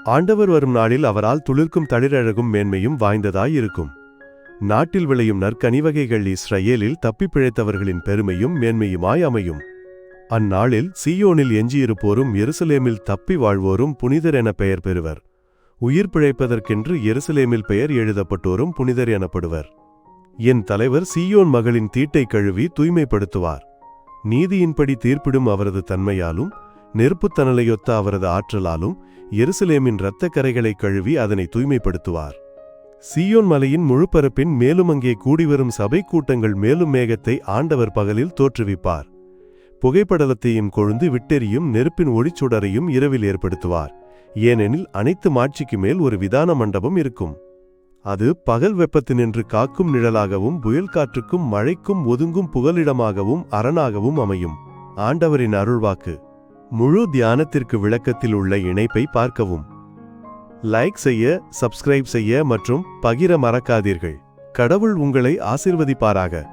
ஆண்டவர் வரும் நாளில் அவரால் துளிர்க்கும் தளிரழகும் மேன்மையும் வாய்ந்ததாயிருக்கும். நாட்டில் விளையும் நற்கனிவகைகள் இஸ்ரயேலில் தப்பிப் பிழைத்தவர்களின் பெருமையும் மேன்மையுமாய் அமையும். அந்நாளில் சீயோனில் எஞ்சியிருப்போரும் எருசலேமில் தப்பி வாழ்வோரும் புனிதர் என பெயர் பெறுவர். உயிர் பிழைப்பதற்கென்று எருசலேமில் பெயர் எழுதப்பட்டோரும் புனிதர் எனப்படுவர். என் தலைவர் சீயோன் மகளின் தீட்டை கழுவி தூய்மைப்படுத்துவார். நீதியின்படி தீர்ப்பிடும் அவரது தன்மையாலும் நெருப்புத்தணலையொத்த அவரது ஆற்றலாலும் எருசலேமின் இரத்தக் கரைகளை கழுவி அதனை தூய்மைப்படுத்துவார். சீயோன் மலையின் முழுப்பரப்பின் மேலும் அங்கே கூடிவரும் சபை கூட்டங்கள் மேலும் மேகத்தை ஆண்டவர் பகலில் தோற்றுவிப்பார். புகைப்படலத்தையும் கொழுந்து விட்டெறியும் நெருப்பின் ஒளிச்சுடரையும் இரவில் ஏற்படுத்துவார். ஏனெனில் அனைத்து மாட்சிக்கு மேல் ஒரு விதான மண்டபம் இருக்கும். அது பகல் வெப்பத்தினின்று காக்கும் நிழலாகவும் புயல் காற்றுக்கும் மழைக்கும் ஒதுங்கும் புகலிடமாகவும் அரணாகவும் அமையும். ஆண்டவரின் அருள்வாக்கு. முழு தியானத்திற்கு விளக்கத்தில் உள்ள இணைப்பை பார்க்கவும். லைக் செய்ய, சப்ஸ்கிரைப் செய்ய மற்றும் பகிர மறக்காதீர்கள். கடவுள் உங்களை ஆசீர்வதிப்பாராக.